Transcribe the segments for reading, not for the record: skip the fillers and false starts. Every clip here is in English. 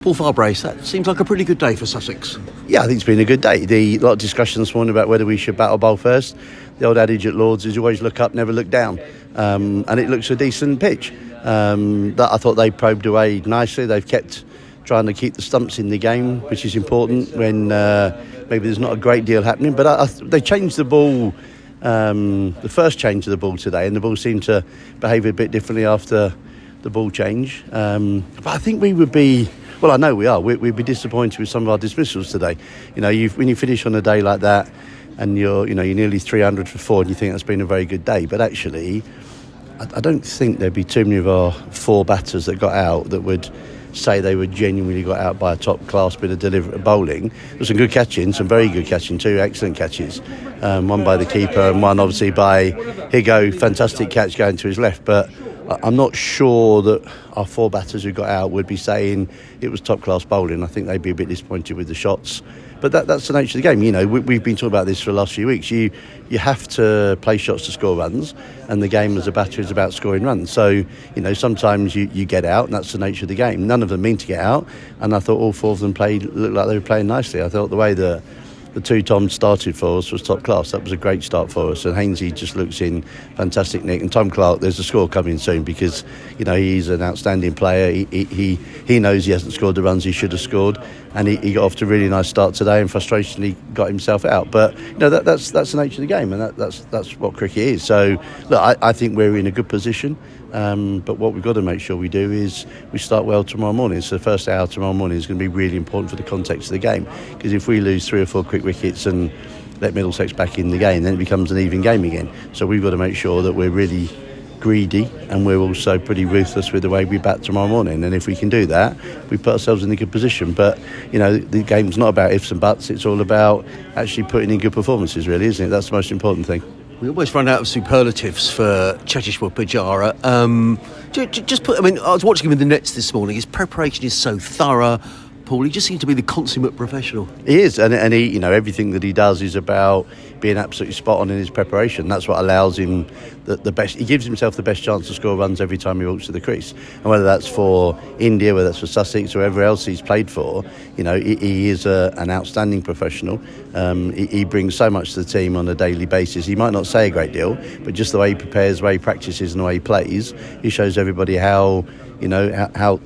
Paul Farbrace, that seems like a pretty good day for Sussex. Yeah, I think it's been a good day. A lot of discussion this morning about whether we should battle bowl first. The old adage at Lords is always look up, never look down. And it looks a decent pitch. That I thought they probed away nicely. They've kept trying to keep the stumps in the game, which is important when maybe there's not a great deal happening. But they changed the ball, the first change of the ball today, and the ball seemed to behave a bit differently after the ball change. But I think we would be... Well, I know we are. We'd be disappointed with some of our dismissals today. You know, when you finish on a day like that, and you're nearly 300 for 4, and you think that's been a very good day. But actually, I don't think there'd be too many of our 4 batters that got out that would say they were genuinely got out by a top class bit of bowling. There was some good catching, some very good catching, 2 excellent catches. One by the keeper and one obviously by Higo. Fantastic catch going to his left, but I'm not sure that our 4 batters who got out would be saying it was top-class bowling. I think they'd be a bit disappointed with the shots. But that's the nature of the game. You know, we've been talking about this for the last few weeks. You have to play shots to score runs, and the game as a batter is about scoring runs. So, you know, sometimes you get out, and that's the nature of the game. None of them mean to get out, and I thought all 4 of them looked like they were playing nicely. I thought the way that the 2 Toms started for us was top class. That was a great start for us, and Hainsey just looks in fantastic nick. And Tom Clark, there's a score coming soon because he's an outstanding player. He knows he hasn't scored the runs he should have scored, and he got off to a really nice start today, and frustratingly got himself out. But that's the nature of the game, and that's what cricket is. So look, I think we're in a good position. But what we've got to make sure we do is we start well tomorrow morning. So the first hour tomorrow morning is going to be really important for the context of the game, because if we lose 3 or 4 quick wickets and let Middlesex back in the game, then it becomes an even game again. So we've got to make sure that we're really greedy, and we're also pretty ruthless with the way we bat tomorrow morning. And if we can do that, we put ourselves in a good position. But the game's not about ifs and buts. It's all about actually putting in good performances, really, isn't it? That's the most important thing. We almost run out of superlatives for Cheteshwar Pujara. I was watching him in the nets this morning. His preparation is so thorough. Paul, he just seems to be the consummate professional. He is, and he, everything that he does is about being absolutely spot on in his preparation. That's what allows him the best. He gives himself the best chance to score runs every time he walks to the crease. And whether that's for India, whether that's for Sussex, or whoever else he's played for, he is an outstanding professional. He brings so much to the team on a daily basis. He might not say a great deal, but just the way he prepares, the way he practices, and the way he plays, he shows everybody how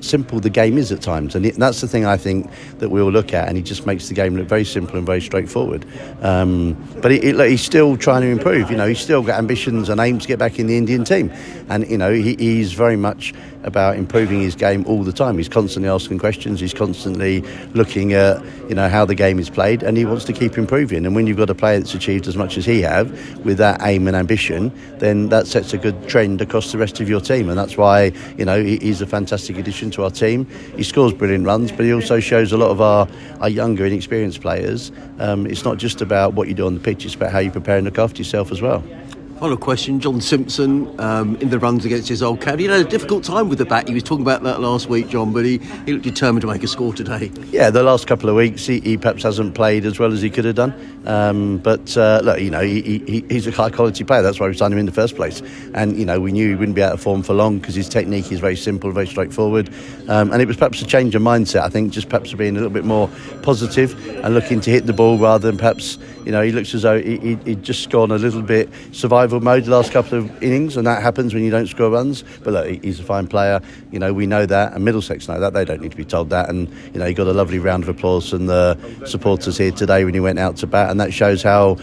simple the game is at times. And that's the thing I think that we'll look at, and he just makes the game look very simple and very straightforward. But he's still trying to improve. He's still got ambitions and aims to get back in the Indian team. And, he's very much about improving his game all the time. He's constantly asking questions. He's constantly looking at, how the game is played, and he wants to keep improving. And when you've got a player that's achieved as much as he have with that aim and ambition, then that sets a good trend across the rest of your team. And that's why, he's a fantastic addition to our team. He scores brilliant runs, but he also shows a lot of our younger, inexperienced players. It's not just about what you do on the pitch, it's about how you prepare and look after yourself as well. Final question, John Simpson in the runs against his old caddy. He had a difficult time with the bat. He was talking about that last week, John, but he looked determined to make a score today. Yeah, the last couple of weeks he perhaps hasn't played as well as he could have done. But look, he's a high quality player. That's why we signed him in the first place. And we knew he wouldn't be out of form for long because his technique is very simple, very straightforward. And it was perhaps a change of mindset. I think just perhaps being a little bit more positive and looking to hit the ball rather than perhaps he looks as though he'd just gone a little bit survival mode the last couple of innings, and that happens when you don't score runs. But look, he's a fine player. We know that, and Middlesex know that. They don't need to be told that. And he got a lovely round of applause from the supporters here today when he went out to bat, and that shows how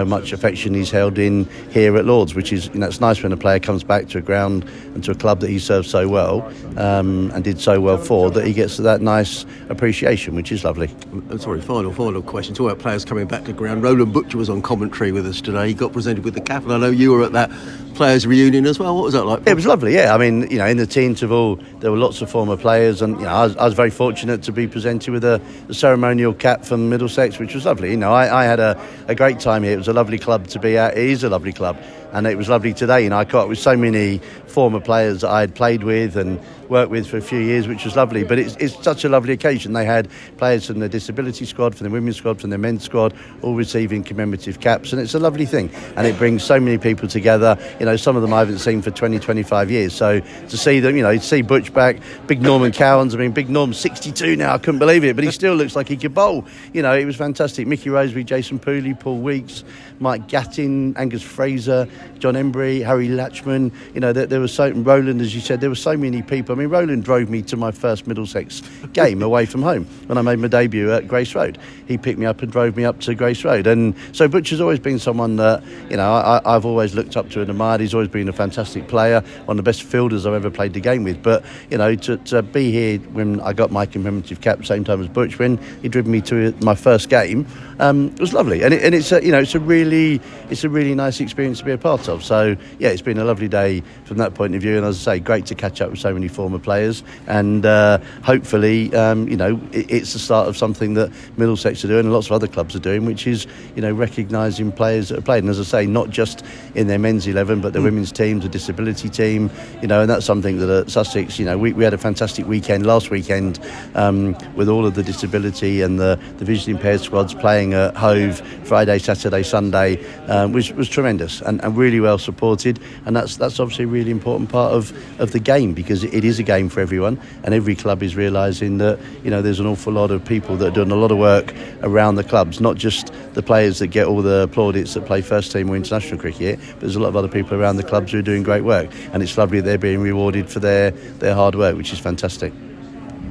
much affection he's held in here at Lords, which is it's nice when a player comes back to a ground and to a club that he served so well and did so well for, that he gets that nice appreciation, which is lovely. Sorry, final question. Talking about players coming back to ground, Roland Butcher was on commentary with us today. He got presented with the cap, and I know you were at that players' reunion as well. What was that like? It was lovely, yeah. I mean, in the tea interval, there were lots of former players, and I was very fortunate to be presented with a ceremonial cap from Middlesex, which was lovely. I had a great time here. It was a lovely club to be at. It is a lovely club. And it was lovely today. I caught up with so many former players that I had played with and worked with for a few years, which was lovely. But it's such a lovely occasion. They had players from the disability squad, from the women's squad, from the men's squad, all receiving commemorative caps, and it's a lovely thing. And it brings so many people together. some of them I haven't seen for 20, 25 years. So to see them, to see Butch back, big Norman Cowans. I mean, big Norm's 62 now. I couldn't believe it, but he still looks like he could bowl. It was fantastic. Mickey Rosebery, Jason Pooley, Paul Weeks, Mike Gattin, Angus Fraser, John Embry, Harry Latchman. There was Roland, as you said, there were so many people. I mean, Roland drove me to my first Middlesex game away from home when I made my debut at Grace Road. He picked me up and drove me up to Grace Road. And so Butch has always been someone that, I've always looked up to and admired. He's always been a fantastic player, one of the best fielders I've ever played the game with. But, to be here when I got my commemorative cap, same time as Butch, when he driven me to my first game, it was lovely. And it's a really nice experience to be a part of. So, yeah, it's been a lovely day from that point of view. And as I say, great to catch up with so many former players. And hopefully, it's the start of something that Middlesex are doing and lots of other clubs are doing, which is, recognising players that have played. And as I say, not just in their men's 11, but the women's teams, the disability team, and that's something that at Sussex, we had a fantastic weekend last weekend with all of the disability and the visually impaired squads playing at Hove Friday, Saturday, Sunday, which was tremendous and really well supported. And that's obviously a really important part of the game, because it is a game for everyone, and every club is realising that there's an awful lot of people that are doing a lot of work around the clubs, not just the players that get all the plaudits that play first team or international cricket, but there's a lot of other people around the clubs who are doing great work, and it's lovely that they're being rewarded for their hard work, which is fantastic.